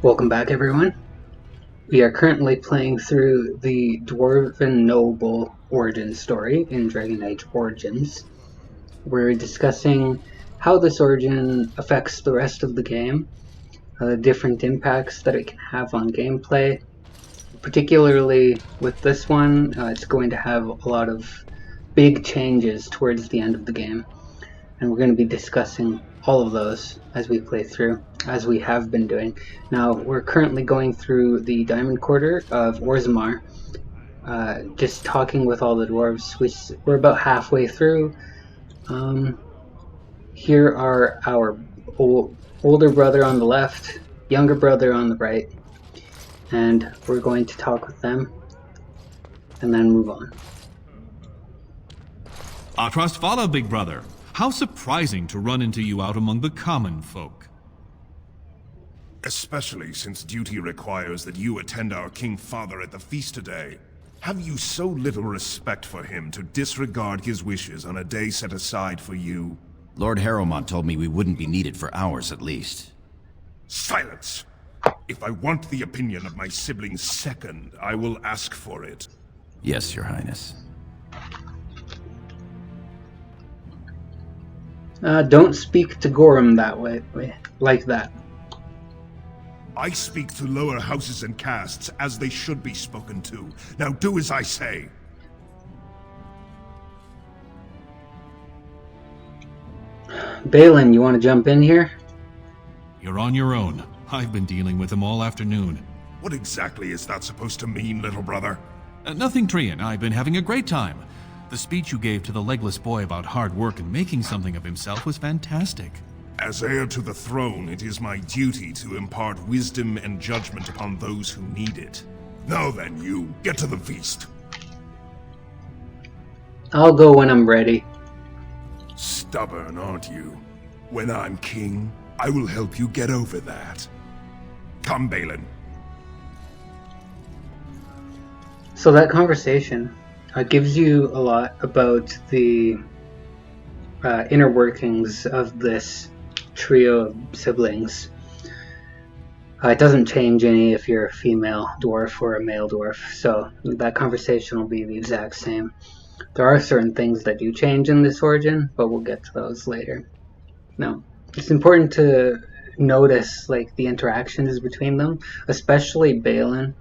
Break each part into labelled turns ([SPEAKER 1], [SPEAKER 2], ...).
[SPEAKER 1] Welcome back, everyone. We are currently playing through the Dwarven Noble origin story in Dragon Age Origins. We're discussing how this origin affects the rest of the game, the different impacts that it can have on gameplay. Particularly with this one, it's going to have a lot of big changes towards the end of the game, and we're going to be discussing all of those as we play through, as we have been doing. Now, we're currently going through the Diamond Quarter of Orzammar, just talking with all the dwarves. We're about halfway through. Here are our older brother on the left, younger brother on the right, and we're going to talk with them and then move on.
[SPEAKER 2] Atrast Fala, big brother. How surprising to run into you out among the common folk.
[SPEAKER 3] Especially since duty requires that you attend our King Father at the feast today. Have you so little respect for him to disregard his wishes on a day set aside for you?
[SPEAKER 4] Lord Harrowmont told me we wouldn't be needed for hours at least.
[SPEAKER 3] Silence! If I want the opinion of my siblings second, I will ask for it.
[SPEAKER 4] Yes, Your Highness.
[SPEAKER 1] Don't speak to Gorham that way, like that.
[SPEAKER 3] I speak to lower houses and castes as they should be spoken to. Now do as I say.
[SPEAKER 1] Balin, you want to jump in here?
[SPEAKER 2] You're on your own. I've been dealing with him all afternoon.
[SPEAKER 3] What exactly is that supposed to mean, little brother?
[SPEAKER 2] Nothing, Trian. I've been having a great time. The speech you gave to the legless boy about hard work and making something of himself was fantastic.
[SPEAKER 3] As heir to the throne, it is my duty to impart wisdom and judgment upon those who need it. Now then, you, get to the feast.
[SPEAKER 1] I'll go when I'm ready.
[SPEAKER 3] Stubborn, aren't you? When I'm king, I will help you get over that. Come, Balin.
[SPEAKER 1] So that conversation gives you a lot about the inner workings of this trio of siblings. It doesn't change any if you're a female dwarf or a male dwarf, so that conversation will be the exact same. There are certain things that do change in this origin, but we'll get to those later. Now, it's important to notice like the interactions between them, especially Balin,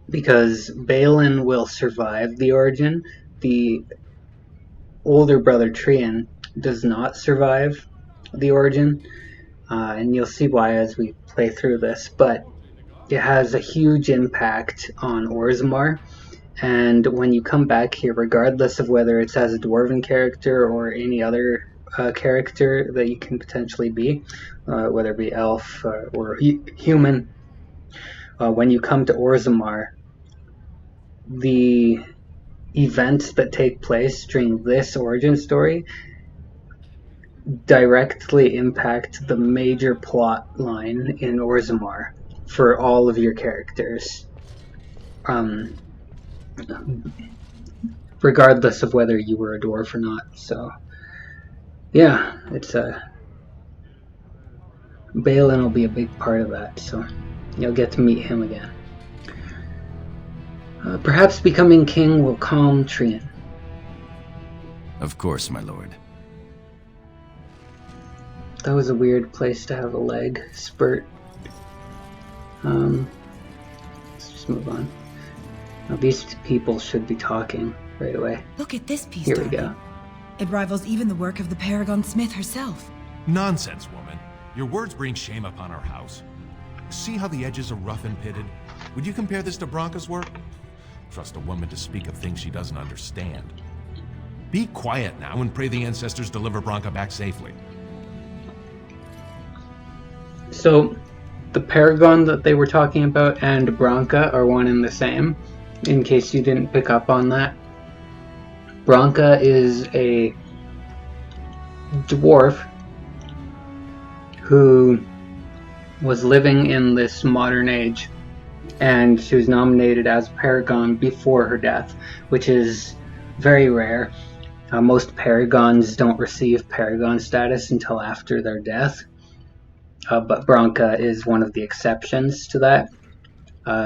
[SPEAKER 1] because Balin will survive the origin. The older brother Trian does not survive the origin, and you'll see why as we play through this, but it has a huge impact on Orzammar, and when you come back here, regardless of whether it's as a dwarven character or any other character that you can potentially be, whether it be elf or human, when you come to Orzammar, the events that take place during this origin story directly impact the major plot line in Orzammar for all of your characters, regardless of whether you were a dwarf or not. So yeah, it's Balin will be a big part of that, so you'll get to meet him again. Perhaps becoming king will calm Trian.
[SPEAKER 4] Of course, my lord.
[SPEAKER 1] That was a weird place to have a leg spurt. Let's just move on. Now, these people should be talking right away.
[SPEAKER 5] Look at this piece,
[SPEAKER 1] Here we
[SPEAKER 5] Darby.
[SPEAKER 1] go.
[SPEAKER 5] It rivals even the work of the Paragon Smith herself.
[SPEAKER 6] Nonsense, woman. Your words bring shame upon our house. See how the edges are rough and pitted? Would you compare this to Branca's work? Trust a woman to speak of things she doesn't understand. Be quiet now and pray the ancestors deliver Branca back safely.
[SPEAKER 1] So, the Paragon that they were talking about and Branca are one and the same, in case you didn't pick up on that. Branca is a dwarf who was living in this modern age, and she was nominated as Paragon before her death, which is very rare. Most Paragons don't receive Paragon status until after their death. but Branka is one of the exceptions to that.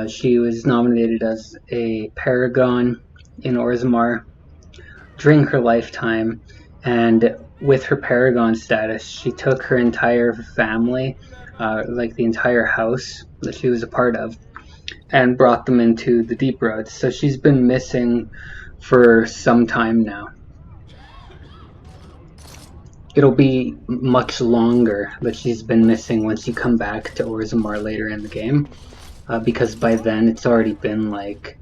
[SPEAKER 1] She was nominated as a paragon in Orzammar during her lifetime, and with her paragon status, she took her entire family, like the entire house that she was a part of, and brought them into the Deep Roads. So she's been missing for some time now. It'll be much longer that she's been missing once you come back to Orzammar later in the game, because by then it's already been like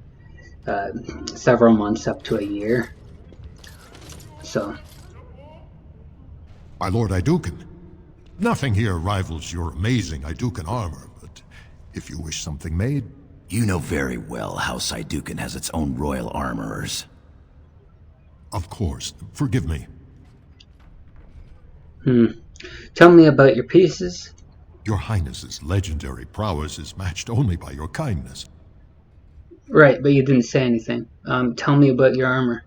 [SPEAKER 1] several months up to a year. So.
[SPEAKER 7] My Lord Idukan, nothing here rivals your amazing Idukan armor, but if you wish something made...
[SPEAKER 4] You know very well House Idukan has its own royal armorers.
[SPEAKER 7] Of course. Forgive me.
[SPEAKER 1] Tell me about your pieces.
[SPEAKER 7] Your Highness's legendary prowess is matched only by your kindness.
[SPEAKER 1] Right, but you didn't say anything. Tell me about your armor.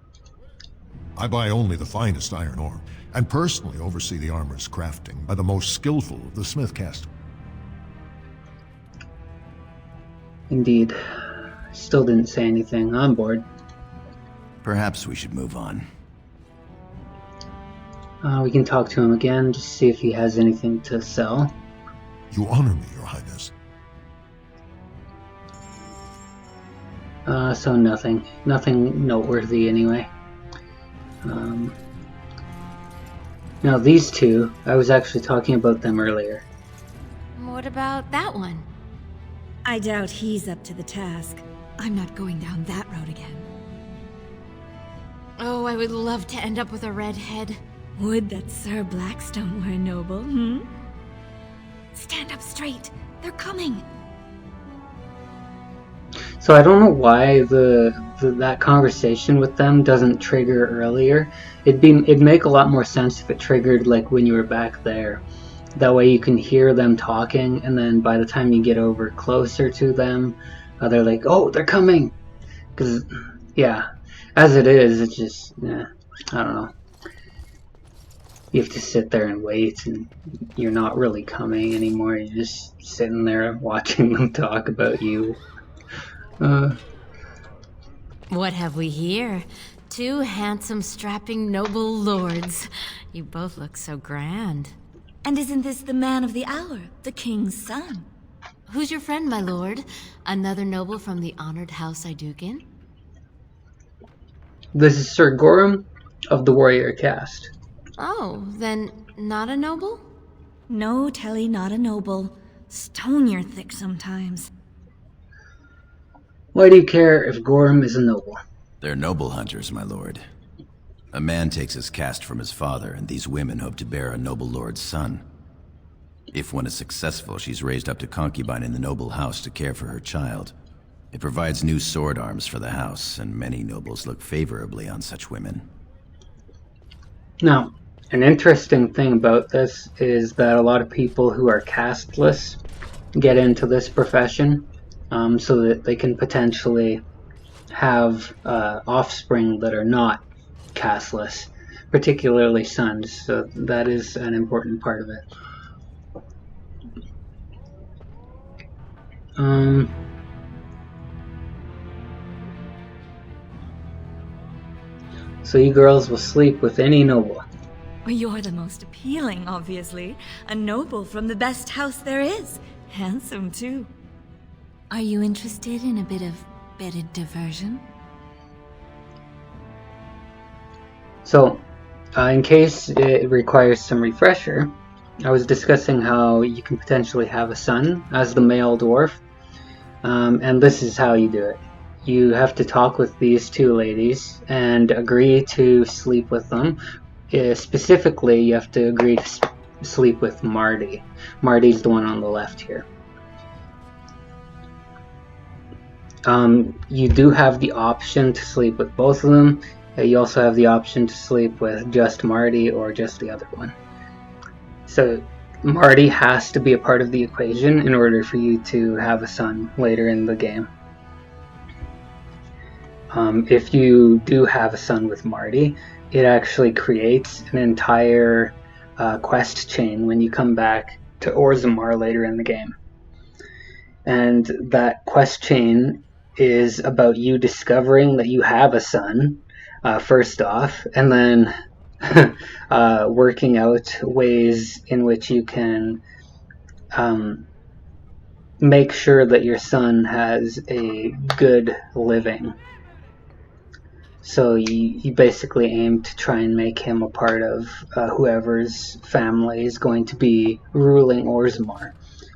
[SPEAKER 7] I buy only the finest iron ore, and personally oversee the armor's crafting by the most skillful of the smith caste.
[SPEAKER 1] Indeed. Still didn't say anything. I'm bored.
[SPEAKER 4] Perhaps we should move on.
[SPEAKER 1] We can talk to him again, just see if he has anything to sell.
[SPEAKER 7] You honor me, Your Highness.
[SPEAKER 1] So nothing. Nothing noteworthy anyway. Now these two, I was actually talking about them earlier.
[SPEAKER 8] What about that one?
[SPEAKER 5] I doubt he's up to the task. I'm not going down that road again.
[SPEAKER 8] Oh, I would love to end up with a redhead.
[SPEAKER 5] Would that Sir Blackstone were a noble, Stand up straight. They're coming.
[SPEAKER 1] So I don't know why that conversation with them doesn't trigger earlier. It'd make a lot more sense if it triggered like when you were back there. That way you can hear them talking, and then by the time you get over closer to them, they're like, "Oh, they're coming!" Because yeah, as it is, it's just I don't know. You have to sit there and wait, and you're not really coming anymore. You're just sitting there watching them talk about you.
[SPEAKER 8] What have we here? Two handsome, strapping, noble lords. You both look so grand.
[SPEAKER 5] And isn't this the man of the hour, the king's son?
[SPEAKER 8] Who's your friend, my lord? Another noble from the honored House Idukan?
[SPEAKER 1] This is Sir Gorham of the Warrior Caste.
[SPEAKER 8] Oh, then not a noble?
[SPEAKER 5] No, Telly, not a noble. Stone you're thick sometimes.
[SPEAKER 1] Why do you care if Gorham is a noble?
[SPEAKER 4] They're noble hunters, my lord. A man takes his caste from his father, and these women hope to bear a noble lord's son. If one is successful, she's raised up to concubine in the noble house to care for her child. It provides new sword arms for the house, and many nobles look favorably on such women.
[SPEAKER 1] Now, an interesting thing about this is that a lot of people who are casteless get into this profession so that they can potentially have offspring that are not casteless, particularly sons. So that is an important part of it. So you girls will sleep with any noble.
[SPEAKER 5] Well, you're the most appealing, obviously. A noble from the best house there is. Handsome, too.
[SPEAKER 8] Are you interested in a bit of bedded diversion?
[SPEAKER 1] So, in case it requires some refresher, I was discussing how you can potentially have a son as the male dwarf, and this is how you do it. You have to talk with these two ladies and agree to sleep with them. Specifically, you have to agree to sleep with Marty. Marty's the one on the left here. You do have the option to sleep with both of them. You also have the option to sleep with just Marty or just the other one. So Marty has to be a part of the equation in order for you to have a son later in the game. If you do have a son with Marty, it actually creates an entire quest chain when you come back to Orzammar later in the game. And that quest chain is about you discovering that you have a son, first off, and then working out ways in which you can make sure that your son has a good living. So you basically aim to try and make him a part of whoever's family is going to be ruling Orzammar.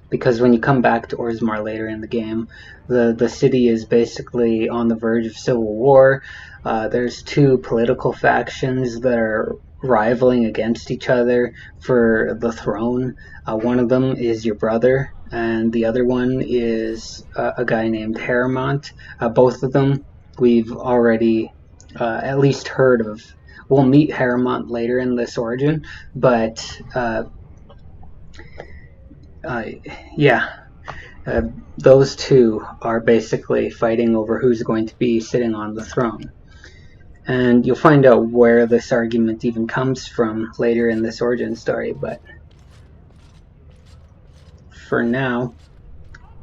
[SPEAKER 1] Because when you come back to Orzammar later in the game, the city is basically on the verge of civil war. There's two political factions that are rivaling against each other for the throne. One of them is your brother, and the other one is a guy named Haramont. Both of them we've already at least heard of. We'll meet Haramont later in this origin, but those two are basically fighting over who's going to be sitting on the throne. And you'll find out where this argument even comes from later in this origin story, but for now,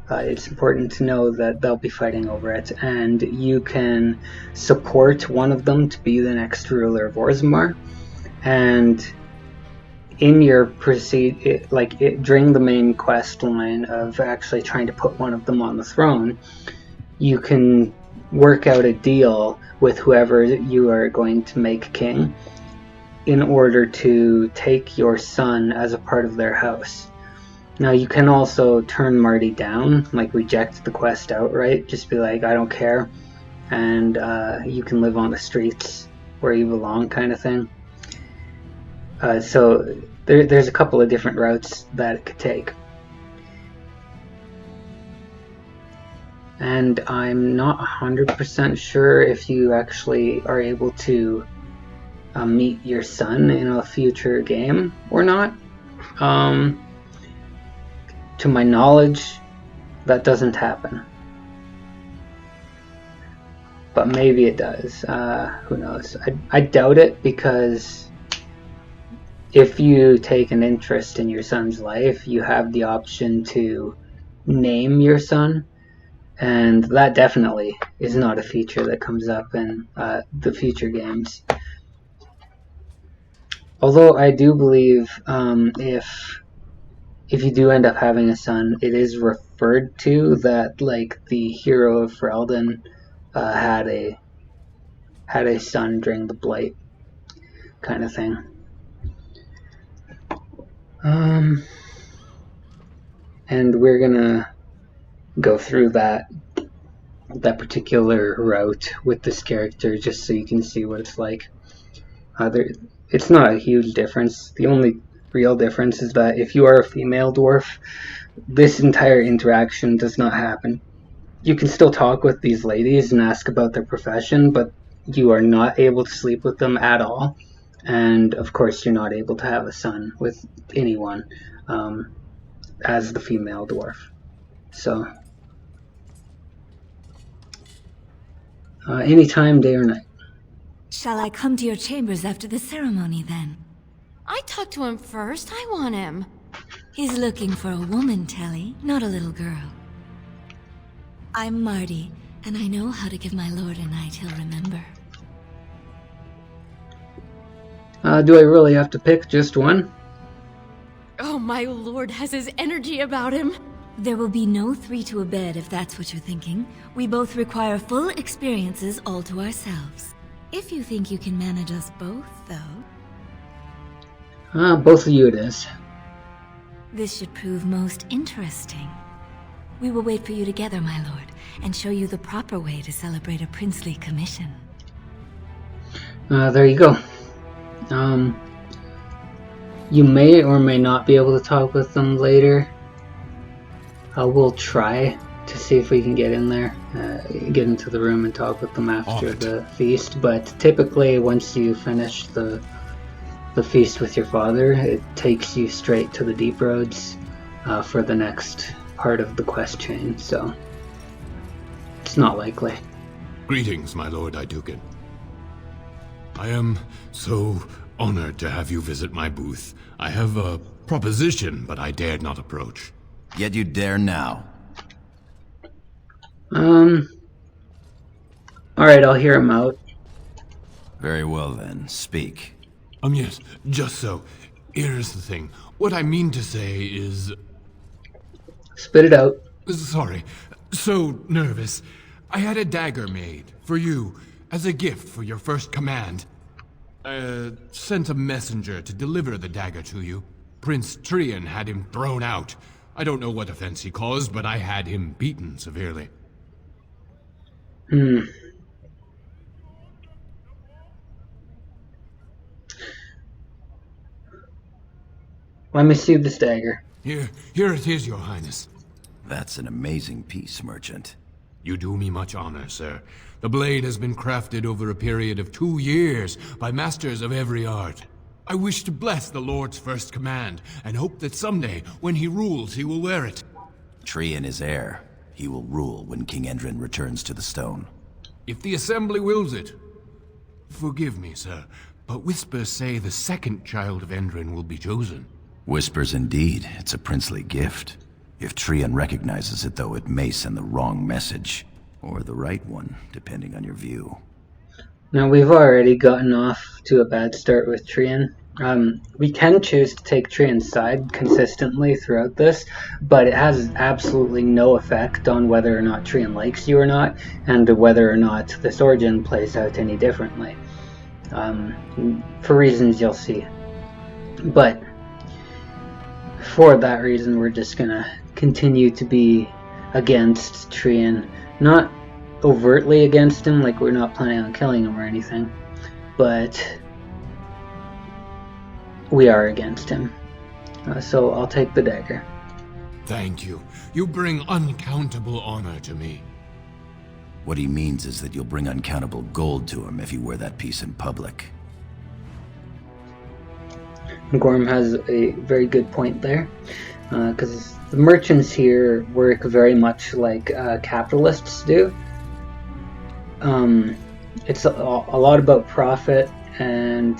[SPEAKER 1] it's important to know that they'll be fighting over it, and you can support one of them to be the next ruler of Orzammar, and in your during the main quest line of actually trying to put one of them on the throne, you can work out a deal with whoever you are going to make king in order to take your son as a part of their house. Now you can also turn Marty down, like reject the quest outright, just be like, I don't care, and you can live on the streets where you belong, kind of thing. So there's a couple of different routes that it could take. And I'm not 100% sure if you actually are able to meet your son in a future game or not. To my knowledge, that doesn't happen. But maybe it does. Who knows? I doubt it, because if you take an interest in your son's life, you have the option to name your son, and that definitely is not a feature that comes up in the future games. Although I do believe if you do end up having a son, it is referred to that like the hero of Ferelden had a son during the Blight, kind of thing. And we're gonna go through that particular route with this character just so you can see what it's like. It's not a huge difference. The only real difference is that if you are a female dwarf, this entire interaction does not happen. You can still talk with these ladies and ask about their profession, but you are not able to sleep with them at all. And of course you're not able to have a son with anyone as the female dwarf. So anytime, day or night.
[SPEAKER 5] Shall I come to your chambers after the ceremony then?
[SPEAKER 8] I talked to him first. I want him.
[SPEAKER 5] He's looking for a woman, Telly, not a little girl. I'm Marty, and I know how to give my lord a night he'll remember.
[SPEAKER 1] Do I really have to pick just one?
[SPEAKER 8] Oh, my lord has his energy about him.
[SPEAKER 5] There will be no 3 to a bed if that's what you're thinking. We both require full experiences all to ourselves. If you think you can manage us both, though.
[SPEAKER 1] Both of you it is.
[SPEAKER 5] This should prove most interesting. We will wait for you together, my lord, and show you the proper way to celebrate a princely commission.
[SPEAKER 1] There you go. You may or may not be able to talk with them later. We'll try to see if we can get in there, get into the room and talk with them after the feast, but typically once you finish the feast with your father, it takes you straight to the Deep Roads for the next part of the quest chain, so it's not likely.
[SPEAKER 9] Greetings, my lord Idukin. I am so honored to have you visit my booth. I have a proposition, but I dared not approach.
[SPEAKER 4] Yet you dare now.
[SPEAKER 1] Alright, I'll hear him out.
[SPEAKER 4] Very well then, speak.
[SPEAKER 9] Yes, just so. Here's the thing. What I mean to say is...
[SPEAKER 1] Spit it out.
[SPEAKER 9] Sorry. So nervous. I had a dagger made, for you, as a gift for your first command. Sent a messenger to deliver the dagger to you. Prince Trian had him thrown out. I don't know what offense he caused, but I had him beaten severely.
[SPEAKER 1] Let me see this dagger.
[SPEAKER 9] Here it is, your highness.
[SPEAKER 4] That's an amazing piece, merchant.
[SPEAKER 9] You do me much honor, sir. The blade has been crafted over a period of 2 years by masters of every art. I wish to bless the Lord's first command, and hope that someday, when he rules, he will wear it.
[SPEAKER 4] Trian is heir. He will rule when King Endrin returns to the stone.
[SPEAKER 9] If the assembly wills it. Forgive me, sir, but whispers say the second child of Endrin will be chosen.
[SPEAKER 4] Whispers indeed. It's a princely gift. If Trian recognizes it, though, it may send the wrong message. Or the right one, depending on your view.
[SPEAKER 1] Now, we've already gotten off to a bad start with Trian. We can choose to take Trian's side consistently throughout this, but it has absolutely no effect on whether or not Trian likes you or not, and whether or not this origin plays out any differently. For reasons you'll see. But for that reason, we're just gonna continue to be against Trian. Not overtly against him, like we're not planning on killing him or anything, but we are against him. So I'll take the dagger.
[SPEAKER 9] Thank you. You bring uncountable honor to me.
[SPEAKER 4] What he means is that you'll bring uncountable gold to him if you wear that piece in public.
[SPEAKER 1] Gorm has a very good point there, because the merchants here work very much like capitalists do. It's a lot about profit, and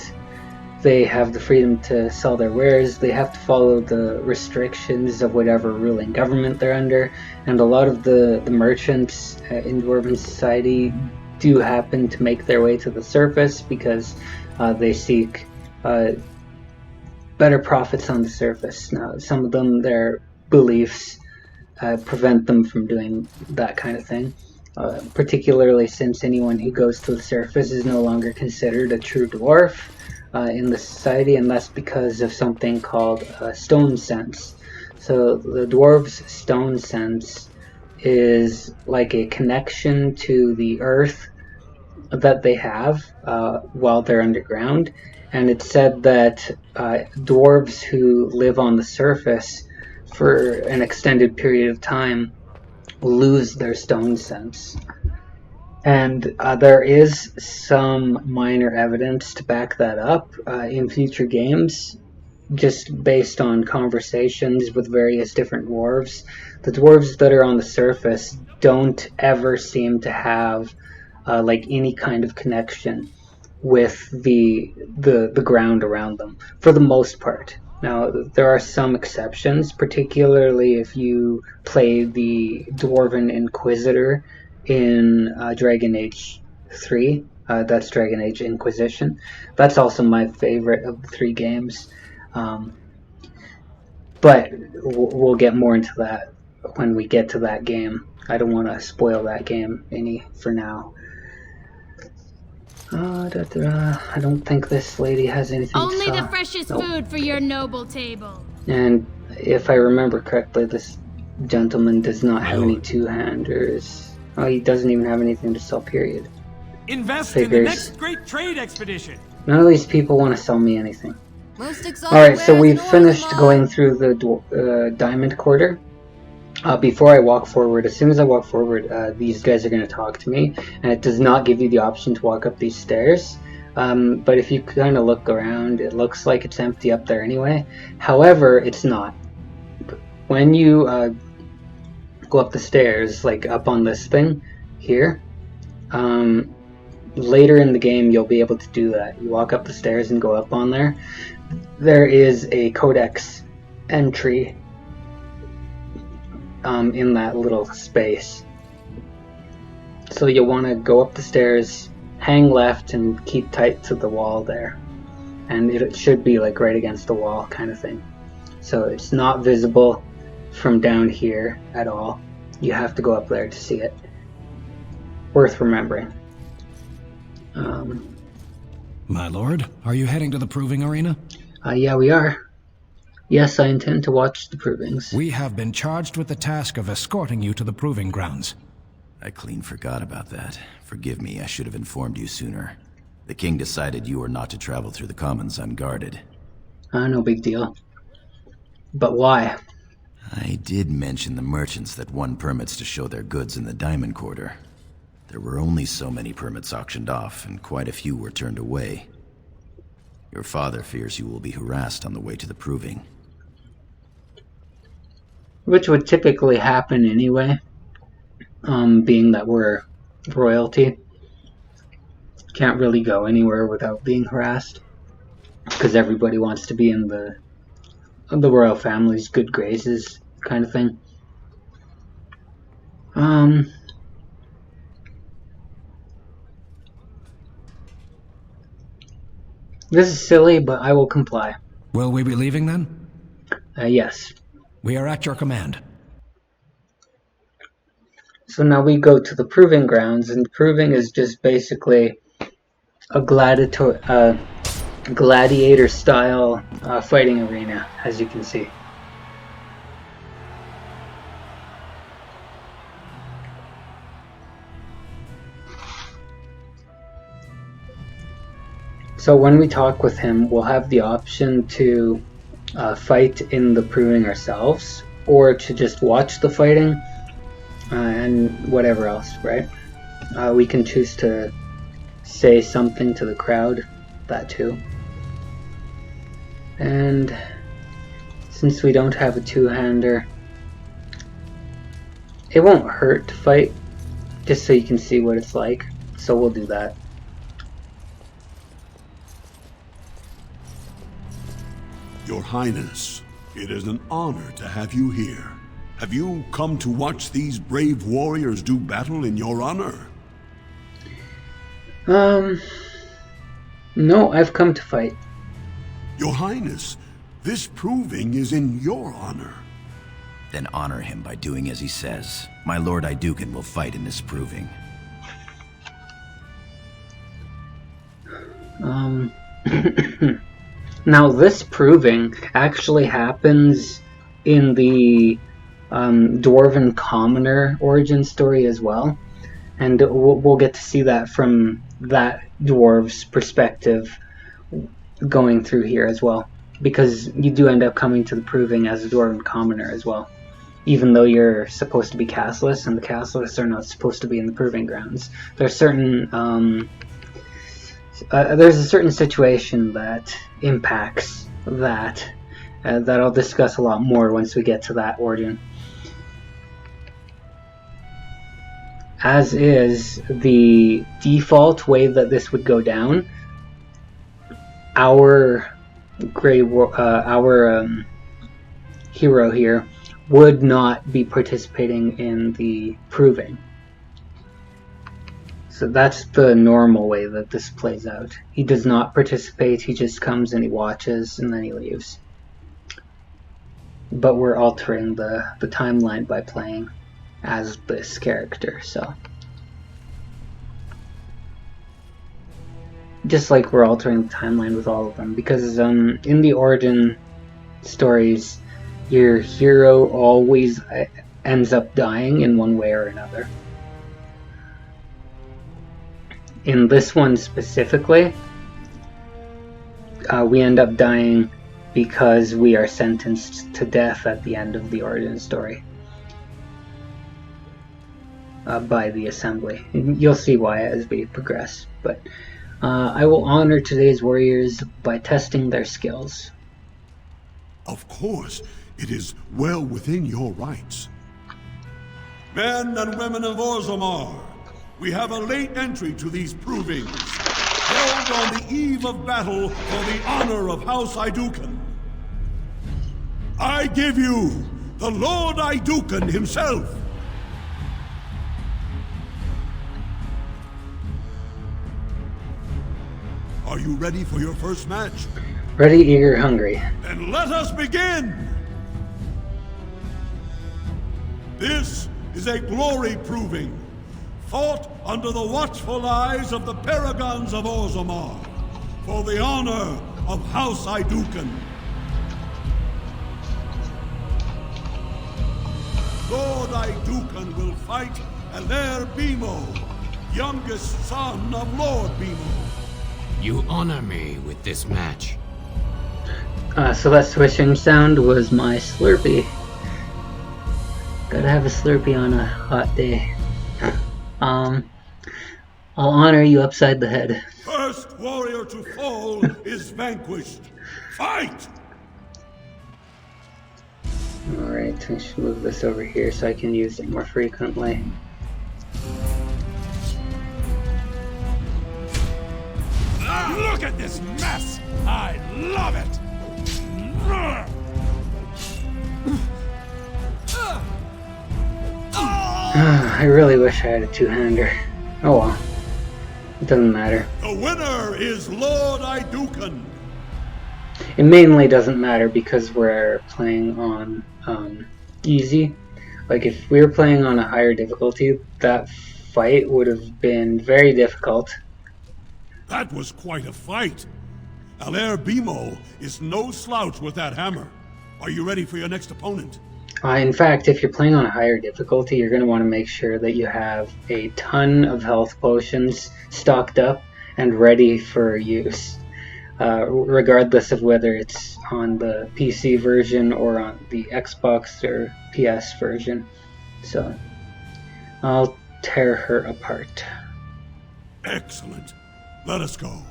[SPEAKER 1] they have the freedom to sell their wares. They have to follow the restrictions of whatever ruling government they're under, and a lot of the merchants in Dwarven society do happen to make their way to the surface because they seek better profits on the surface. Now, some of them, their beliefs prevent them from doing that kind of thing. Particularly since anyone who goes to the surface is no longer considered a true dwarf in the society, and that's because of something called stone sense. So the dwarves' stone sense is like a connection to the earth that they have while they're underground, and it's said that dwarves who live on the surface for an extended period of time lose their stone sense. And there is some minor evidence to back that up in future games, just based on conversations with various different dwarves. The dwarves that are on the surface don't ever seem to have like any kind of connection with the ground around them, for the most part. Now, there are some exceptions, particularly if you play the Dwarven Inquisitor in Dragon Age 3. That's Dragon Age Inquisition. That's also my favorite of the 3 games. But we'll get more into that when we get to that game. I don't want to spoil that game any for now. I don't think this lady has anything to
[SPEAKER 10] Only
[SPEAKER 1] sell.
[SPEAKER 10] the freshest food for your noble table.
[SPEAKER 1] And if I remember correctly, this gentleman does not have any two-handers. Oh, he doesn't even have anything to sell, period.
[SPEAKER 11] Invest in the next great trade expedition.
[SPEAKER 1] None of these people want to sell me anything.
[SPEAKER 5] Most exotic
[SPEAKER 1] Alright, so
[SPEAKER 5] wares
[SPEAKER 1] we've
[SPEAKER 5] in
[SPEAKER 1] finished
[SPEAKER 5] Orgrimmar.
[SPEAKER 1] going through the Diamond Quarter. Before I walk forward, as soon as I walk forward, these guys are going to talk to me, and it does not give you the option to walk up these stairs. But if you kind of look around, it looks like it's empty up there anyway. However, it's not. When you go up the stairs, like up on this thing here, later in the game you'll be able to do that. You walk up the stairs and go up on there. There is a codex entry in that little space. So you'll want to go up the stairs, hang left, and keep tight to the wall there. And it should be like right against the wall kind of thing. So it's not visible from down here at all. You have to go up there to see it. Worth remembering.
[SPEAKER 12] My lord, are you heading to the proving arena?
[SPEAKER 1] Yeah, we are. Yes, I intend to watch the provings.
[SPEAKER 12] We have been charged with the task of escorting you to the proving grounds.
[SPEAKER 4] I clean forgot about that. Forgive me, I should have informed you sooner. The king decided you were not to travel through the commons unguarded.
[SPEAKER 1] No big deal. But why?
[SPEAKER 4] I did mention the merchants that won permits to show their goods in the Diamond Quarter. There were only so many permits auctioned off, and quite a few were turned away. Your father fears you will be harassed on the way to the proving.
[SPEAKER 1] Which would typically happen anyway, being that we're royalty. Can't really go anywhere without being harassed, because everybody wants to be in the royal family's good graces kind of thing. This is silly, but I will comply.
[SPEAKER 12] Will we be leaving then?
[SPEAKER 1] Yes.
[SPEAKER 12] We are at your command.
[SPEAKER 1] So now we go to the proving grounds, and proving is just basically a gladiator-style fighting arena, as you can see. So when we talk with him, we'll have the option to fight in the proving ourselves, or to just watch the fighting, and whatever else, right? We can choose to say something to the crowd, that too. And since we don't have a two-hander, it won't hurt to fight, just so you can see what it's like, so we'll do that.
[SPEAKER 13] Your Highness, it is an honor to have you here. Have you come to watch these brave warriors do battle in your honor?
[SPEAKER 1] No, I've come to fight.
[SPEAKER 13] Your Highness, this proving is in your honor.
[SPEAKER 4] Then honor him by doing as he says. My Lord Idukan will fight in this proving.
[SPEAKER 1] Now this proving actually happens in the Dwarven Commoner origin story as well, and we'll get to see that from that dwarf's perspective going through here as well, because you do end up coming to the proving as a Dwarven Commoner as well, even though you're supposed to be castless, and the castless are not supposed to be in the proving grounds. There's certain there's a certain situation that impacts that that I'll discuss a lot more once we get to that origin. As is the default way that this would go down, our hero here would not be participating in the proving. So that's the normal way that this plays out. He does not participate, he just comes and he watches and then he leaves. But we're altering the timeline by playing as this character, so. Just like we're altering the timeline with all of them, because in the origin stories, your hero always ends up dying in one way or another. In this one specifically, we end up dying because we are sentenced to death at the end of the origin story by the assembly. And you'll see why as we progress, but I will honor today's warriors by testing their skills.
[SPEAKER 13] Of course, it is well within your rights. Men and women of Orzammar, we have a late entry to these provings, held on the eve of battle for the honor of House Idukan. I give you the Lord Idukan himself. Are you ready for your first match?
[SPEAKER 1] Ready, eager, hungry.
[SPEAKER 13] Then let us begin! This is a glory proving, fought under the watchful eyes of the paragons of Orzammar, for the honor of House Idukan. Lord Idukan will fight Alair Bimo, youngest son of Lord Bimo.
[SPEAKER 9] You honor me with this match.
[SPEAKER 1] So that swishing sound was my Slurpee. Gotta have a Slurpee on a hot day. I'll honor you upside the head.
[SPEAKER 13] First warrior to fall is vanquished. Fight!
[SPEAKER 1] Alright, I should move this over here so I can use it more frequently.
[SPEAKER 6] Look at this mess! I love it!
[SPEAKER 1] I really wish I had a two-hander. Oh well. It doesn't matter.
[SPEAKER 13] The winner is Lord Idukan.
[SPEAKER 1] It mainly doesn't matter because we're playing on easy. Like if we were playing on a higher difficulty, that fight would have been very difficult.
[SPEAKER 13] That was quite a fight. Alair Bimo is no slouch with that hammer. Are you ready for your next opponent?
[SPEAKER 1] In fact, if you're playing on a higher difficulty, you're going to want to make sure that you have a ton of health potions stocked up and ready for use. Regardless of whether it's on the PC version or on the Xbox or PS version. So, I'll tear her apart.
[SPEAKER 13] Excellent. Let us go.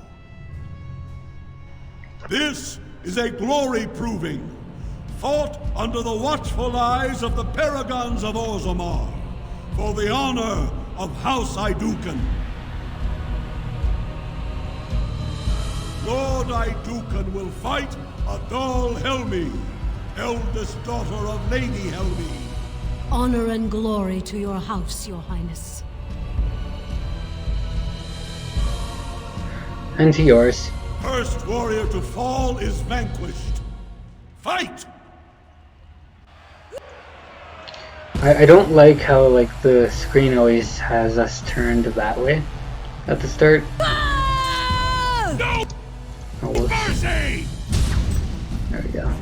[SPEAKER 13] This is a glory proving, fought under the watchful eyes of the paragons of Orzammar, for the honor of House Idukan. Lord Idukan will fight Adol Helmi, eldest daughter of Lady Helmi.
[SPEAKER 14] Honor and glory to your house, your highness.
[SPEAKER 1] And to yours.
[SPEAKER 13] First warrior to fall is vanquished. Fight!
[SPEAKER 1] I don't like how like the screen always has us turned that way at the start.
[SPEAKER 6] No!
[SPEAKER 1] Oh, whoops.
[SPEAKER 6] Mercy!
[SPEAKER 1] There we go.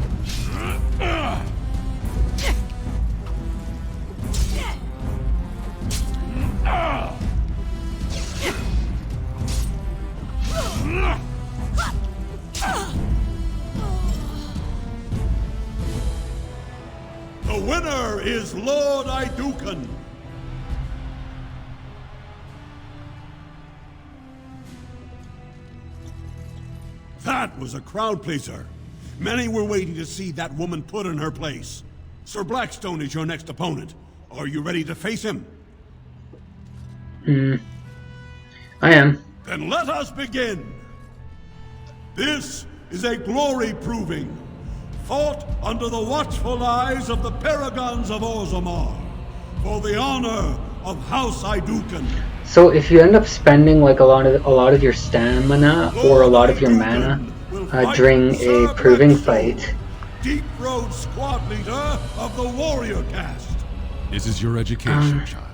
[SPEAKER 13] The winner is Lord Idukan. That was a crowd pleaser. Many were waiting to see that woman put in her place. Sir Blackstone is your next opponent. Are you ready to face him?
[SPEAKER 1] I am.
[SPEAKER 13] Then let us begin. This is a glory proving, fought under the watchful eyes of the paragons of Orzammar, for the honor of House Idukan.
[SPEAKER 1] So if you end up spending like a lot of your stamina or a lot of your mana during a proving fight,
[SPEAKER 13] Deep Road squad leader of the warrior caste.
[SPEAKER 2] This is your education, child.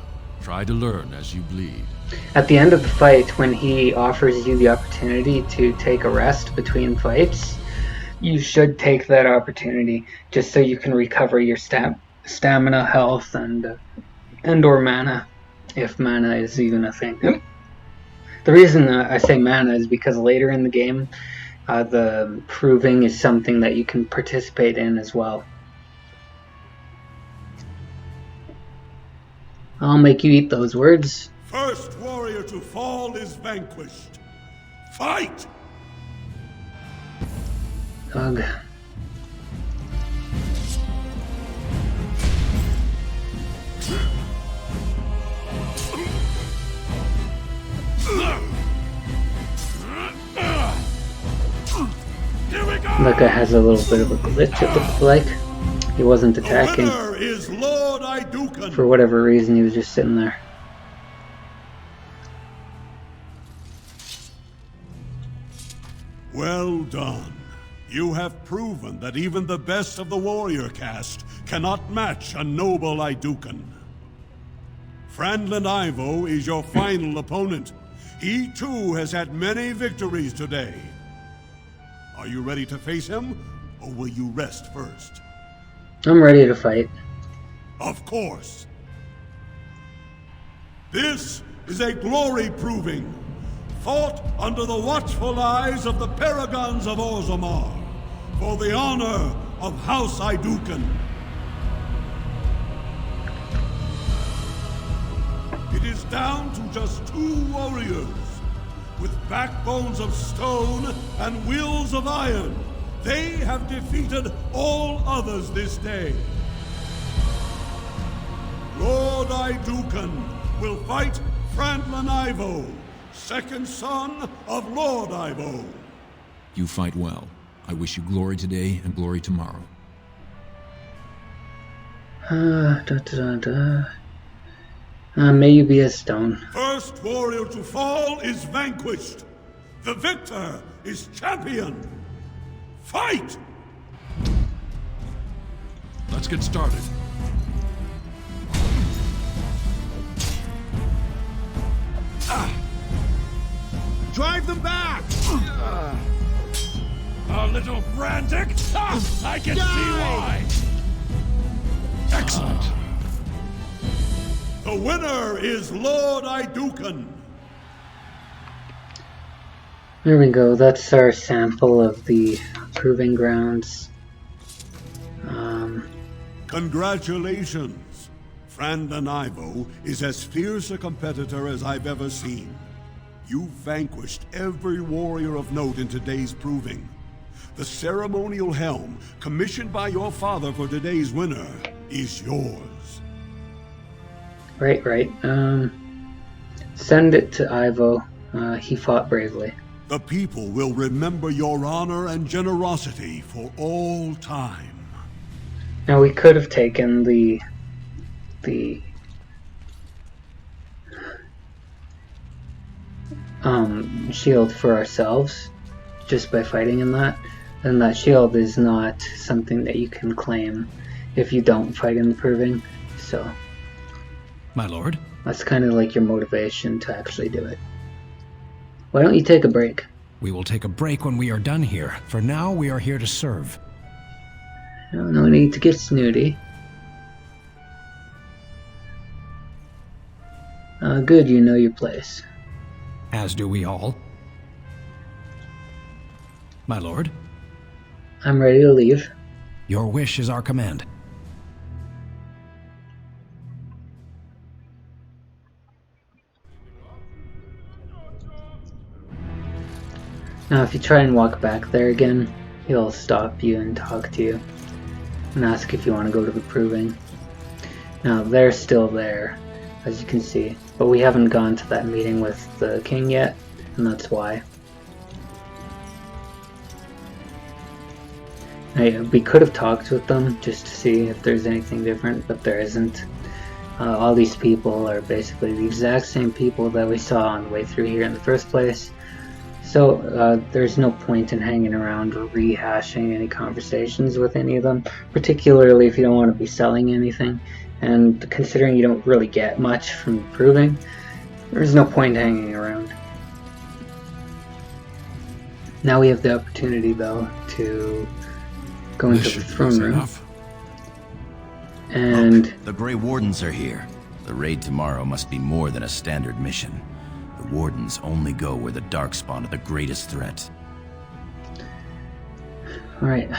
[SPEAKER 2] Try to learn as you bleed.
[SPEAKER 1] at the end of the fight, when he offers you the opportunity to take a rest between fights, you should take that opportunity just so you can recover your stamina, health, and or mana, if mana is even a thing. The reason I say mana is because later in the game, the proving is something that you can participate in as well. I'll make you eat those words.
[SPEAKER 13] First warrior to fall is vanquished. Fight!
[SPEAKER 1] Ugh. That guy has a little bit of a glitch, it looks like. He wasn't attacking.
[SPEAKER 13] The winner is Lord Idukan.
[SPEAKER 1] For whatever reason, he was just sitting there.
[SPEAKER 13] Well done. You have proven that even the best of the warrior caste cannot match a noble Idukan. Franlin Ivo is your final opponent. He too has had many victories today. Are you ready to face him, or will you rest first?
[SPEAKER 1] I'm ready to fight.
[SPEAKER 13] Of course. This is a glory proving, fought under the watchful eyes of the paragons of Orzammar, for the honor of House Idukan. It is down to just 2 warriors, with backbones of stone and wills of iron. They have defeated all others this day. Lord Idukan will fight Franlin Ivo, second son of Lord Ivo.
[SPEAKER 9] You fight well. I wish you glory today and glory tomorrow.
[SPEAKER 1] May you be a stone.
[SPEAKER 13] First warrior to fall is vanquished. The victor is champion. Fight!
[SPEAKER 9] Let's get started.
[SPEAKER 11] Drive them back! A little frantic? I can see why!
[SPEAKER 9] Excellent.
[SPEAKER 13] The winner is Lord Idukan.
[SPEAKER 1] There we go, that's our sample of the proving grounds.
[SPEAKER 13] Congratulations. Franlin Ivo is as fierce a competitor as I've ever seen. You vanquished every warrior of note in today's proving. The ceremonial helm, commissioned by your father for today's winner, is yours.
[SPEAKER 1] Right. Send it to Ivo. He fought bravely.
[SPEAKER 13] The people will remember your honor and generosity for all time.
[SPEAKER 1] Now we could have taken the shield for ourselves just by fighting in that, and that shield is not something that you can claim if you don't fight in the proving, so
[SPEAKER 12] my lord,
[SPEAKER 1] that's kind of like your motivation to actually do it. Why don't you take a break?
[SPEAKER 12] We will take a break when we are done here. For now, we are here to serve.
[SPEAKER 1] No need to get snooty. Good, you know your place.
[SPEAKER 12] As do we all. My lord?
[SPEAKER 1] I'm ready to leave.
[SPEAKER 12] Your wish is our command.
[SPEAKER 1] Now if you try and walk back there again, he'll stop you and talk to you and ask if you want to go to the proving. Now they're still there, as you can see, but we haven't gone to that meeting with the king yet, and that's why. We could have talked with them just to see if there's anything different, but there isn't. All these people are basically the exact same people that we saw on the way through here in the first place. So there's no point in hanging around or rehashing any conversations with any of them, particularly if you don't want to be selling anything. And considering you don't really get much from proving, there's no point hanging around. Now we have the opportunity, though, to go into the throne room. And
[SPEAKER 4] look, the Grey Wardens are here. The raid tomorrow must be more than a standard mission. The Wardens only go where the Darkspawn are the greatest threat.
[SPEAKER 1] Alright,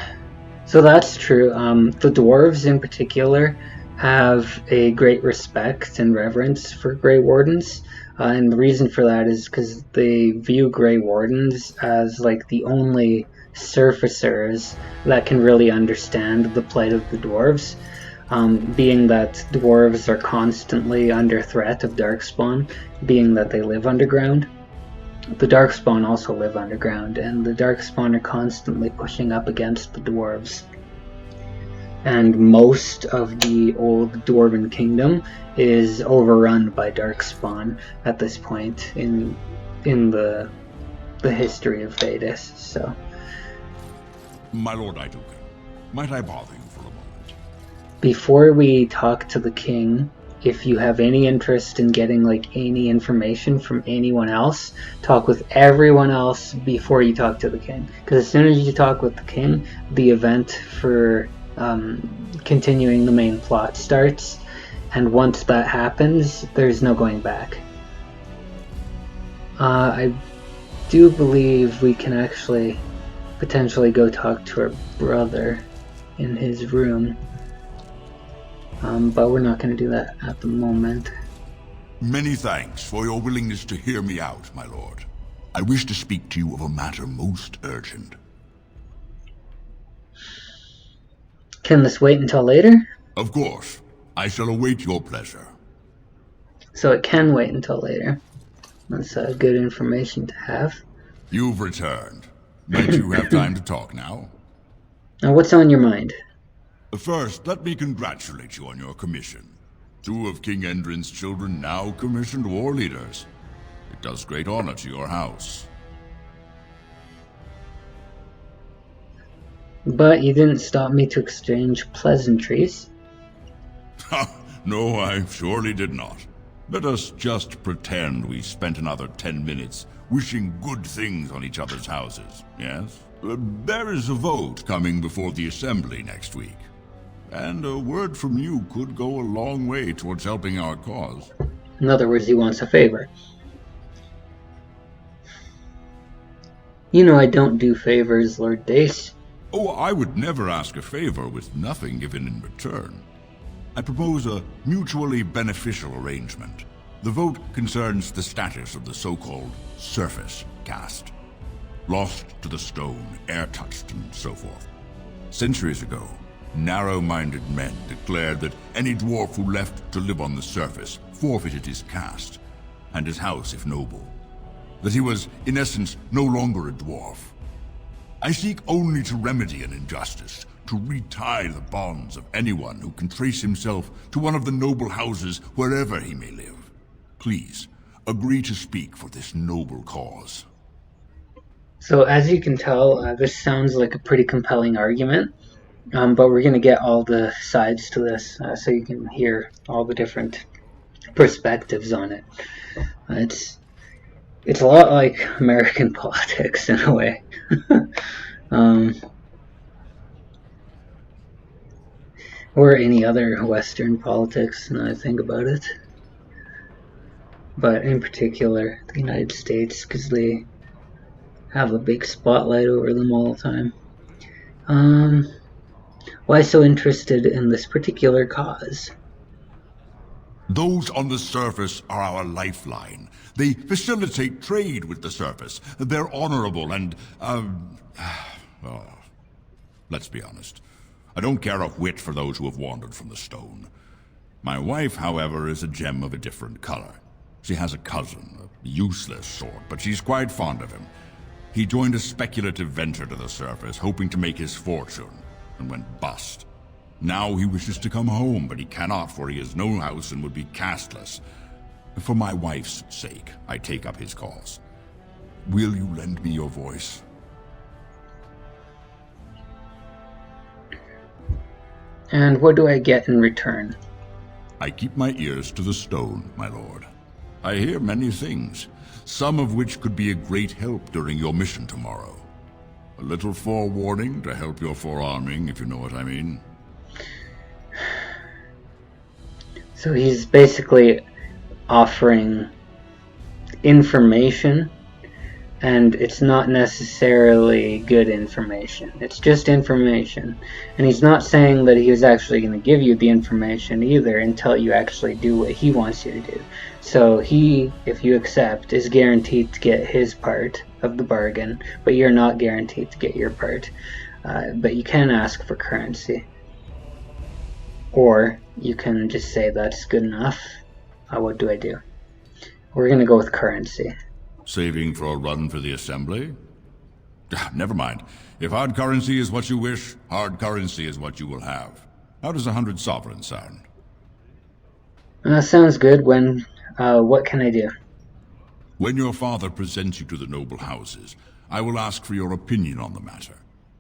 [SPEAKER 1] so that's true. The dwarves in particular have a great respect and reverence for Grey Wardens, and the reason for that is because they view Grey Wardens as like the only surfacers that can really understand the plight of the dwarves. Being that dwarves are constantly under threat of Darkspawn, being that they live underground. The Darkspawn also live underground, and the Darkspawn are constantly pushing up against the dwarves. and most of the old Dwarven kingdom is overrun by darkspawn at this point in the history of Thedas. So,
[SPEAKER 13] My lord Iduka, might I bother you for a moment?
[SPEAKER 1] Before we talk to the king, if you have any interest in getting like any information from anyone else, talk with everyone else before you talk to the king. Because as soon as you talk with the king, the event for continuing the main plot starts, and once that happens, there's no going back. I do believe we can actually potentially go talk to our brother in his room. But we're not going to do that at the moment.
[SPEAKER 13] Many thanks for your willingness to hear me out, my lord. I wish to speak to you of a matter most urgent.
[SPEAKER 1] Can this wait until later?
[SPEAKER 13] Of course. I shall await your pleasure.
[SPEAKER 1] So it can wait until later. That's good information to have.
[SPEAKER 13] You've returned. Might you have time to talk now?
[SPEAKER 1] Now, what's on your mind?
[SPEAKER 13] First, let me congratulate you on your commission. 2 of King Endrin's children now commissioned war leaders. It does great honor to your house.
[SPEAKER 1] But you didn't stop me to exchange pleasantries.
[SPEAKER 13] No, I surely did not. Let us just pretend we spent another 10 minutes wishing good things on each other's houses, yes? There is a vote coming before the Assembly next week. And a word from you could go a long way towards helping our cause.
[SPEAKER 1] In other words, he wants a favor. You know I don't do favors, Lord Dace.
[SPEAKER 13] Oh, I would never ask a favor with nothing given in return. I propose a mutually beneficial arrangement. The vote concerns the status of the so-called surface caste. Lost to the stone, air-touched, and so forth. Centuries ago, narrow-minded men declared that any dwarf who left to live on the surface forfeited his caste, and his house if noble. That he was, in essence, no longer a dwarf. I seek only to remedy an injustice, to retie the bonds of anyone who can trace himself to one of the noble houses wherever he may live. Please, agree to speak for this noble cause.
[SPEAKER 1] So as you can tell, this sounds like a pretty compelling argument. But we're going to get all the sides to this so you can hear all the different perspectives on it. It's a lot like American politics in a way. Or any other Western politics, now I think about it. But in particular, the United States, because they have a big spotlight over them all the time. Why so interested in this particular cause?
[SPEAKER 13] Those on the surface are our lifeline. They facilitate trade with the surface. They're honorable and, well, let's be honest. I don't care a whit for those who have wandered from the stone. My wife, however, is a gem of a different color. She has a cousin, a useless sort, but she's quite fond of him. He joined a speculative venture to the surface, hoping to make his fortune, and went bust. Now he wishes to come home, but he cannot, for he has no house and would be casteless. For my wife's sake, I take up his cause. Will you lend me your voice?
[SPEAKER 1] And what do I get in return?
[SPEAKER 13] I keep my ears to the stone, my lord. I hear many things, some of which could be a great help during your mission tomorrow. A little forewarning to help your forearming, if you know what I mean.
[SPEAKER 1] So he's basically offering information, and it's not necessarily good information. It's just information. And he's not saying that he was actually going to give you the information either until you actually do what he wants you to do. So he, if you accept, is guaranteed to get his part of the bargain, but you're not guaranteed to get your part. But you can ask for currency. Or you can just say that's good enough. What do I do? We're going to go with currency.
[SPEAKER 13] Saving for a run for the Assembly? Never mind. If hard currency is what you wish, hard currency is what you will have. How does 100 sovereigns sound?
[SPEAKER 1] Sounds good. What can I do?
[SPEAKER 13] When your father presents you to the noble houses, I will ask for your opinion on the matter.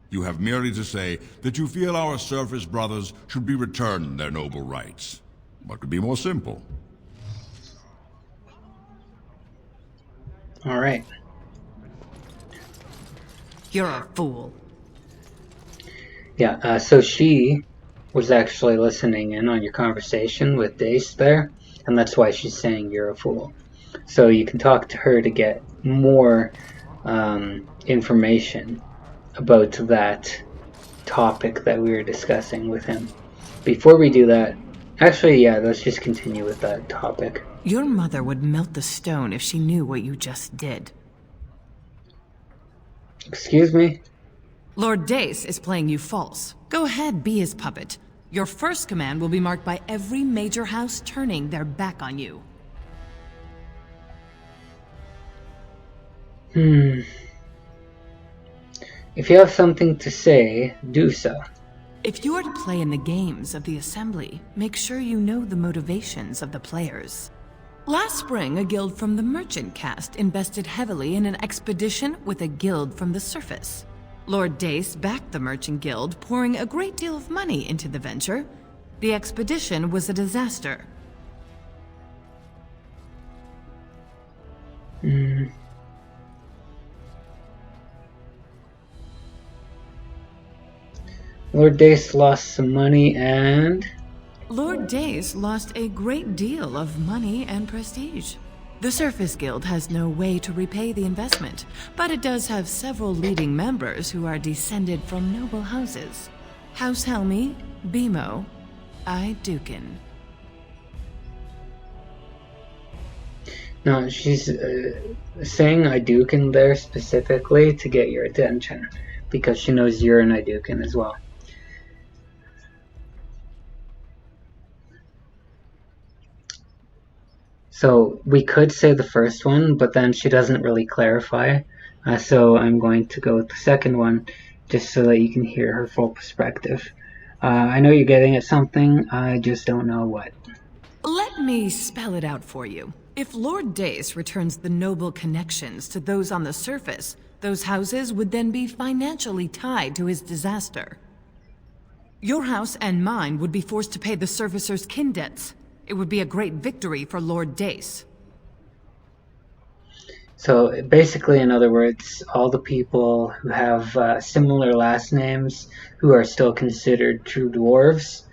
[SPEAKER 13] You have merely to say that you feel our surface brothers should be returned their noble rights. What could be more simple?
[SPEAKER 1] All right.
[SPEAKER 8] You're a fool.
[SPEAKER 1] Yeah, so she was actually listening in on your conversation with Dace there, and that's why she's saying you're a fool. So you can talk to her to get more information about that topic that we were discussing with him. Before we do that, actually, yeah, let's just continue with that topic.
[SPEAKER 15] Your mother would melt the stone if she knew what you just did.
[SPEAKER 1] Excuse me?
[SPEAKER 15] Lord Dace is playing you false. Go ahead, be his puppet. Your first command will be marked by every major house turning their back on you.
[SPEAKER 1] If you have something to say, do so.
[SPEAKER 15] If you are to play in the games of the Assembly, make sure you know the motivations of the players. Last spring, a guild from the Merchant caste invested heavily in an expedition with a guild from the surface. Lord Dace backed the Merchant Guild, pouring a great deal of money into the venture. The expedition was a disaster.
[SPEAKER 1] Lord Dace lost some money and...
[SPEAKER 15] Lord Dace lost a great deal of money and prestige. The Surface Guild has no way to repay the investment, but it does have several leading members who are descended from noble houses. House Helmi, Bimo, Dukin.
[SPEAKER 1] No, she's saying Idukin there specifically to get your attention, because she knows you're an Idukin as well. So we could say the first one, but then she doesn't really clarify. So I'm going to go with the second one, just so that you can hear her full perspective. I know you're getting at something, I just don't know what.
[SPEAKER 15] Let me spell it out for you. If Lord Dace returns the noble connections to those on the surface, those houses would then be financially tied to his disaster. Your house and mine would be forced to pay the surfacer's kin debts. It would be a great victory for Lord Dace.
[SPEAKER 1] So basically, in other words, all the people who have similar last names who are still considered true dwarves,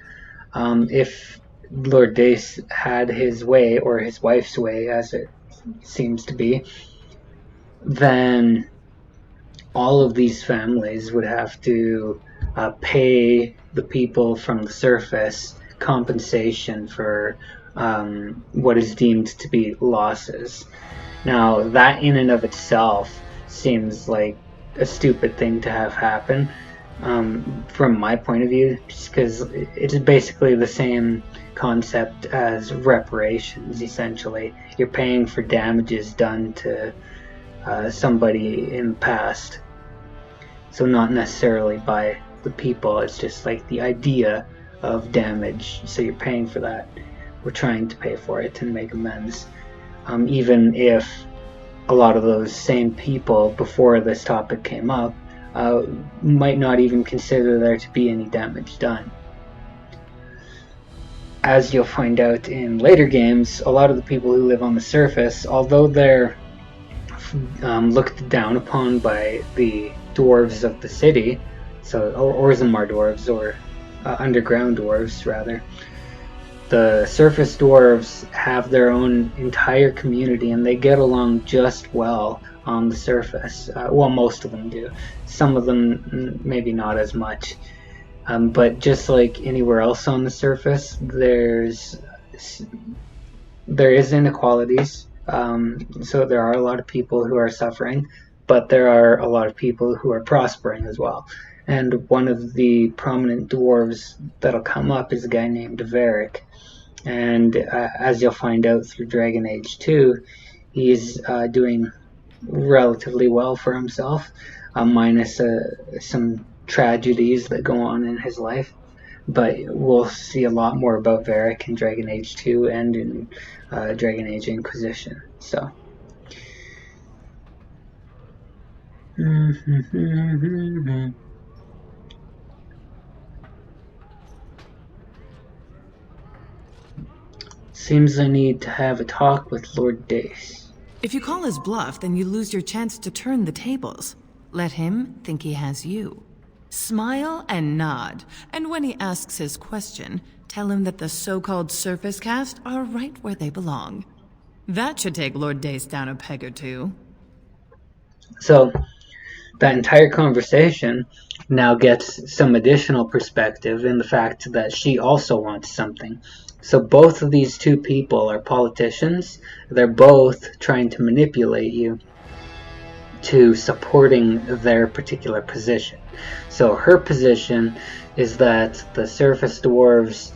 [SPEAKER 1] if Lord Dace had his way, or his wife's way as it seems to be, then all of these families would have to pay the people from the surface compensation for what is deemed to be losses. Now, that in and of itself seems like a stupid thing to have happen from my point of view, just because it's basically the same concept as reparations, essentially. You're paying for damages done to somebody in the past. So not necessarily by the people, it's just like the idea of damage, so you're paying for that. We're trying to pay for it and make amends. Even if a lot of those same people before this topic came up might not even consider there to be any damage done. As you'll find out in later games, a lot of the people who live on the surface, although they're looked down upon by the dwarves of the city, so Orzammar dwarves, or underground dwarves rather, the surface dwarves have their own entire community and they get along just well on the surface. Well, most of them do. Some of them maybe not as much. But just like anywhere else on the surface, there is inequalities. So there are a lot of people who are suffering, but there are a lot of people who are prospering as well. And one of the prominent dwarves that'll come up is a guy named Varric. And as you'll find out through Dragon Age 2, he's doing relatively well for himself, minus some tragedies that go on in his life. but we'll see a lot more about Varric in Dragon Age 2 and in Dragon Age Inquisition. So. Seems I need to have a talk with Lord Dace.
[SPEAKER 15] If you call his bluff, then you lose your chance to turn the tables. Let him think he has you. Smile and nod, and when he asks his question, tell him that the so-called surface caste are right where they belong. That should take Lord Dace down a peg or two.
[SPEAKER 1] So, that entire conversation now gets some additional perspective in the fact that she also wants something. So both of these two people are politicians. They're both trying to manipulate you to supporting their particular position. So her position is that the surface dwarves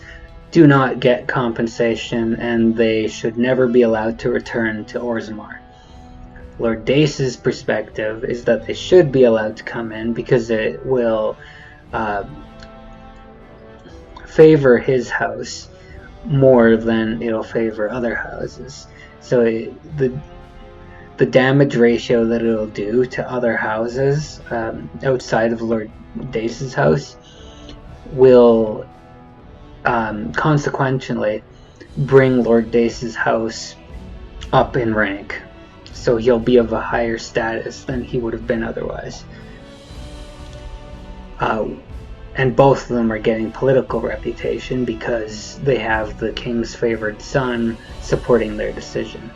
[SPEAKER 1] do not get compensation and they should never be allowed to return to Orzammar. Lord Dace's perspective is that they should be allowed to come in because it will favor his house more than it'll favor other houses. So the damage ratio that it'll do to other houses outside of Lord Dace's house will consequentially bring Lord Dace's house up in rank. So he'll be of a higher status than he would have been otherwise. And both of them are getting political reputation because they have the king's favored son supporting their decision.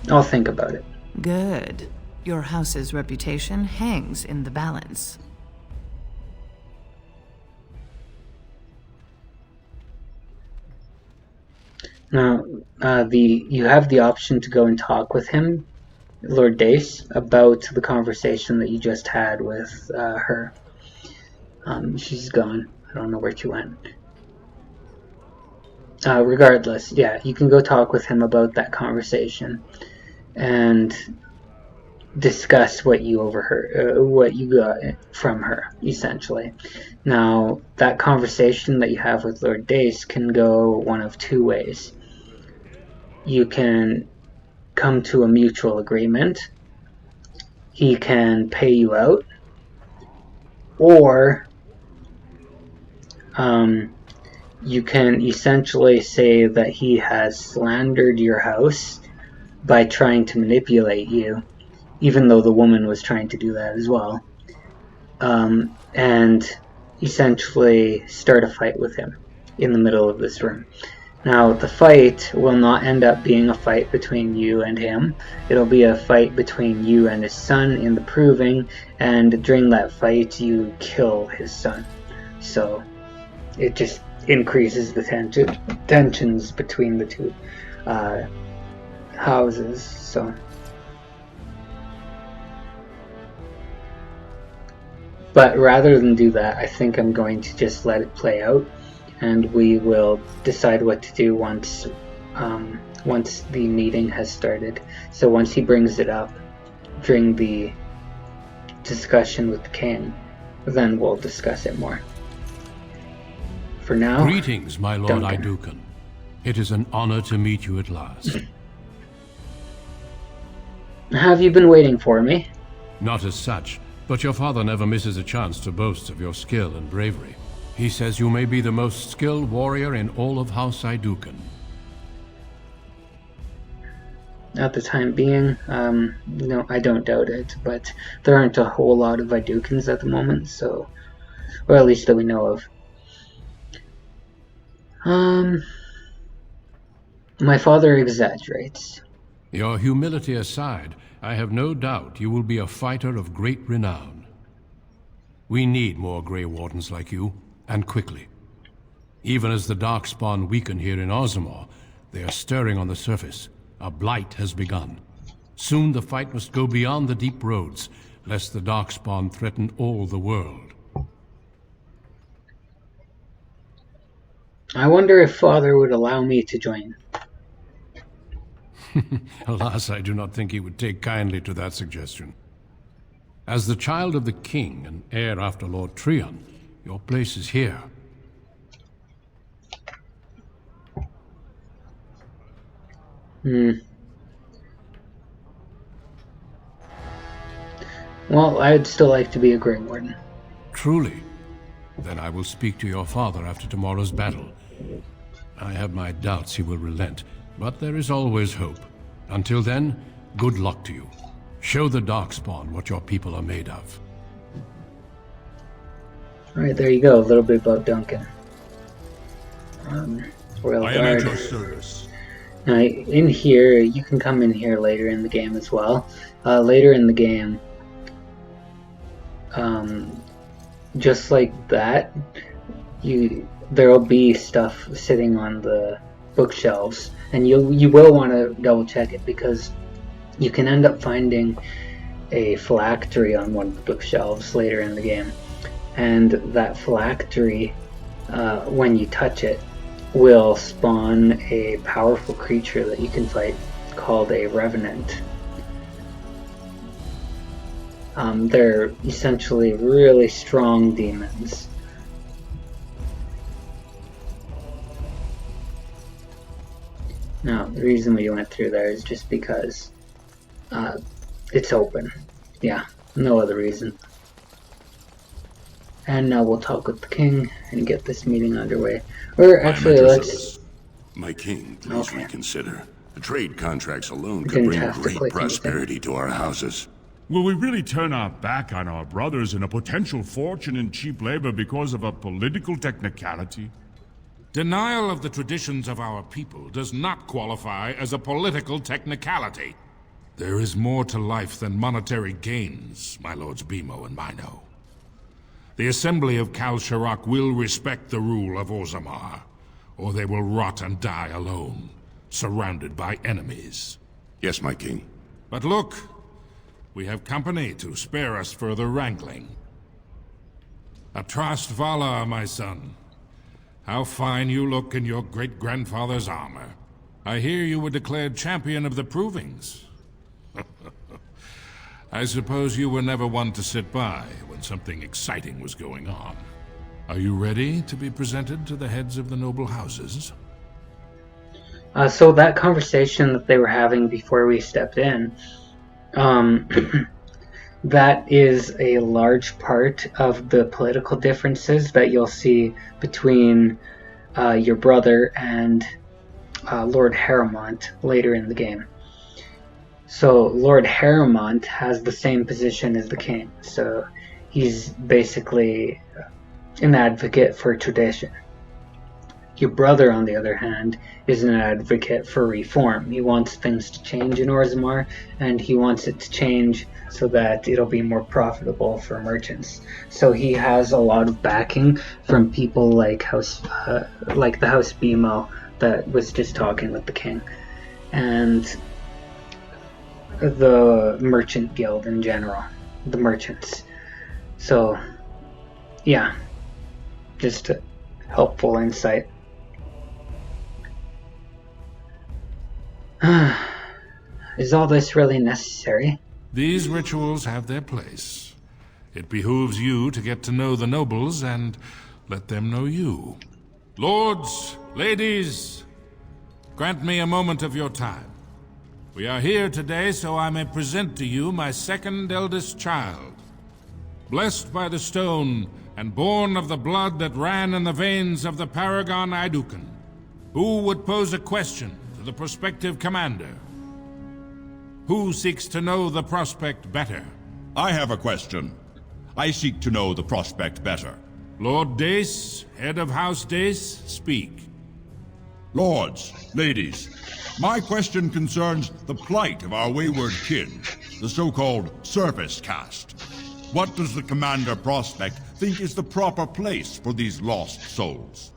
[SPEAKER 1] I'll think about it.
[SPEAKER 15] Good. Your house's reputation hangs in the balance.
[SPEAKER 1] Now, you have the option to go and talk with him, Lord Dace, about the conversation that you just had with her. She's gone. I don't know where she went. Regardless, yeah, you can go talk with him about that conversation and discuss what you overheard, what you got from her, essentially. Now, that conversation that you have with Lord Dace can go one of two ways. You can come to a mutual agreement. He can pay you out, or you can essentially say that he has slandered your house by trying to manipulate you, even though the woman was trying to do that as well, and essentially start a fight with him in the middle of this room. Now, the fight will not end up being a fight between you and him. It'll be a fight between you and his son in the Proving, and during that fight you kill his son. So it just increases the tensions between the two houses. So but rather than do that, I think I'm going to just let it play out, and we will decide what to do once the meeting has started. So once he brings it up during the discussion with the king, then we'll discuss it more. For now,
[SPEAKER 16] greetings, my lord Idukan. It is an honor to meet you at last.
[SPEAKER 1] Have you been waiting for me?
[SPEAKER 16] Not as such, but your father never misses a chance to boast of your skill and bravery. He says you may be the most skilled warrior in all of House Idukan.
[SPEAKER 1] At the time being, no, I don't doubt it, but there aren't a whole lot of Idukans at the moment, so, or at least that we know of. My father exaggerates.
[SPEAKER 16] Your humility aside, I have no doubt you will be a fighter of great renown. We need more Grey Wardens like you, and quickly. Even as the Darkspawn weaken here in Orzammar, they are stirring on the surface. A blight has begun. Soon the fight must go beyond the deep roads, lest the Darkspawn threaten all the world.
[SPEAKER 1] I wonder if Father would allow me to join.
[SPEAKER 16] Alas, I do not think he would take kindly to that suggestion. As the child of the king and heir after Lord Trion, your place is here.
[SPEAKER 1] Well, I'd still like to be a Grey Warden.
[SPEAKER 16] Truly? Then I will speak to your father after tomorrow's battle. I have my doubts he will relent, but there is always hope. Until then, good luck to you. Show the Darkspawn what your people are made of.
[SPEAKER 1] Alright, there you go. A little bit about Duncan. Royal
[SPEAKER 13] I am
[SPEAKER 1] Guard.
[SPEAKER 13] at your service.
[SPEAKER 1] Now, in here, you can come in here later in the game as well. Later in the game, just like that, there'll be stuff sitting on the bookshelves, and you will want to double check it, because you can end up finding a phylactery on one of the bookshelves later in the game, and that phylactery, when you touch it, will spawn a powerful creature that you can fight called a Revenant. They're essentially really strong demons. Now, the reason we went through there is just because it's open. Yeah, no other reason. And now we'll talk with the king and get this meeting underway. Or actually, let's...
[SPEAKER 13] My king, please reconsider. The trade contracts alone
[SPEAKER 1] We
[SPEAKER 13] could
[SPEAKER 1] didn't
[SPEAKER 13] bring
[SPEAKER 1] have to
[SPEAKER 13] great
[SPEAKER 1] click
[SPEAKER 13] prosperity to our houses.
[SPEAKER 17] Will we really turn our back on our brothers and a potential fortune in cheap labor because of a political technicality?
[SPEAKER 18] Denial of the traditions of our people does not qualify as a political technicality. There is more to life than monetary gains, my lords Bimo and Mino. The Assembly of Kal Sharok will respect the rule of Orzammar, or they will rot and die alone, surrounded by enemies.
[SPEAKER 13] Yes, my king.
[SPEAKER 18] But look, we have company to spare us further wrangling. Atrast Vala, my son. How fine you look in your great-grandfather's armor. I hear you were declared champion of the Provings. I suppose you were never one to sit by when something exciting was going on. Are you ready to be presented to the heads of the noble houses?
[SPEAKER 1] So that conversation that they were having before we stepped in, that is a large part of the political differences that you'll see between your brother and Lord Harrowmont later in the game. So Lord Harrowmont has the same position as the king, so he's basically an advocate for tradition. Your brother, on the other hand, is an advocate for reform. He wants things to change in Orzammar, and he wants it to change so that it'll be more profitable for merchants. So he has a lot of backing from people like the House Bimo that was just talking with the king, and the merchant guild in general, the merchants. So, yeah, just a helpful insight. Is all this really necessary?
[SPEAKER 18] These rituals have their place. It behooves you to get to know the nobles and let them know you. Lords, ladies, grant me a moment of your time. We are here today so I may present to you my second eldest child. Blessed by the stone and born of the blood that ran in the veins of the Paragon Aidukan, who would pose a question to the prospective commander? Who seeks to know the prospect better?
[SPEAKER 19] I have a question. I seek to know the prospect better.
[SPEAKER 18] Lord Dace, head of House Dace, speak.
[SPEAKER 19] Lords, ladies, my question concerns the plight of our wayward kin, the so-called service caste. What does the Commander Prospect think is the proper place for these lost souls?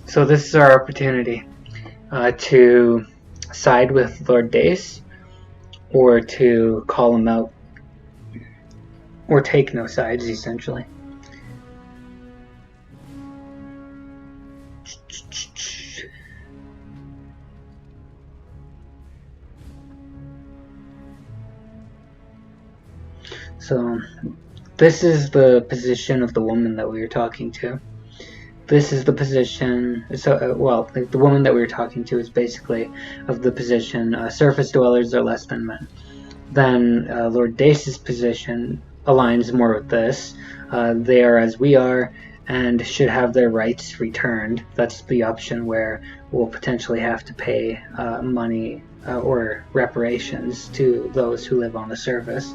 [SPEAKER 1] So this is our opportunity to side with Lord Dace, or to call him out, or take no sides, essentially. this is the position of the woman that we were talking to. This is the position, so, well, the woman that we were talking to is basically of the position, surface dwellers are less than men. Then Lord Dace's position aligns more with this. They are as we are and should have their rights returned. That's the option where we'll potentially have to pay money or reparations to those who live on the surface.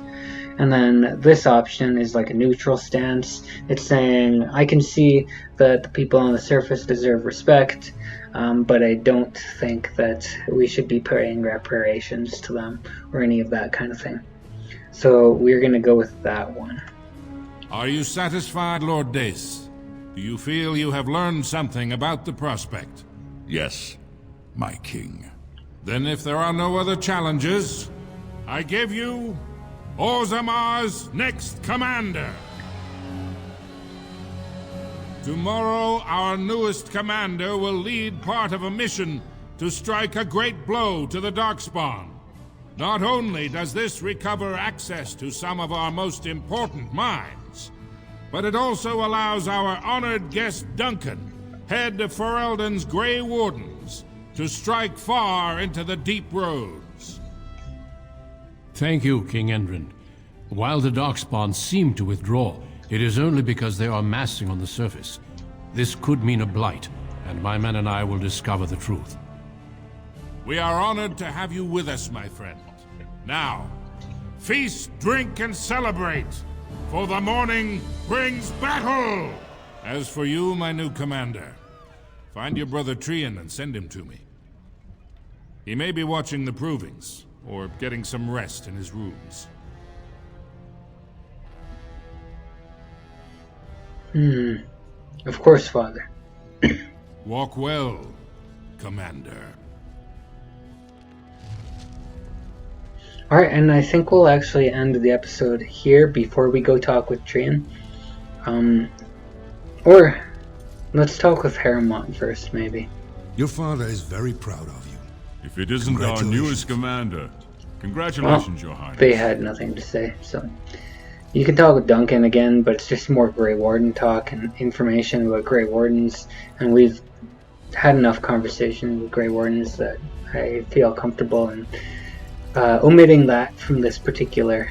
[SPEAKER 1] And then this option is like a neutral stance. It's saying, I can see that the people on the surface deserve respect, but I don't think that we should be paying reparations to them or any of that kind of thing. So we're going to go with that one.
[SPEAKER 18] Are you satisfied, Lord Dace? Do you feel you have learned something about the prospect?
[SPEAKER 19] Yes, my king.
[SPEAKER 18] Then if there are no other challenges, I give you Orzammar's next commander. Tomorrow, our newest commander will lead part of a mission to strike a great blow to the Darkspawn. Not only does this recover access to some of our most important mines, but it also allows our honored guest Duncan, head of Ferelden's Grey Wardens, to strike far into the deep roads.
[SPEAKER 16] Thank you, King Endrin. While the Darkspawn seem to withdraw, it is only because they are massing on the surface. This could mean a blight, and my men and I will discover the truth.
[SPEAKER 18] We are honored to have you with us, my friend. Now, feast, drink, and celebrate, for the morning brings battle! As for you, my new commander, find your brother Trian and send him to me. He may be watching the provings, or getting some rest in his rooms.
[SPEAKER 1] Of course, Father.
[SPEAKER 18] Walk well, Commander.
[SPEAKER 1] Alright, and I think we'll actually end the episode here before we go talk with Trian. Or let's talk with Harrimont first, maybe.
[SPEAKER 13] Your father is very proud of you.
[SPEAKER 17] If it isn't our newest commander, congratulations, Your Highness.
[SPEAKER 1] They had nothing to say, so... You can talk with Duncan again, but it's just more Grey Warden talk and information about Grey Wardens, and we've had enough conversation with Grey Wardens that I feel comfortable in omitting that from this particular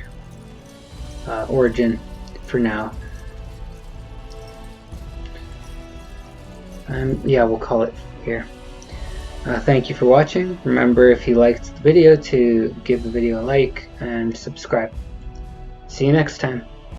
[SPEAKER 1] origin for now. And yeah, we'll call it here. Thank you for watching. Remember, if you liked the video, to give the video a like and subscribe. See you next time.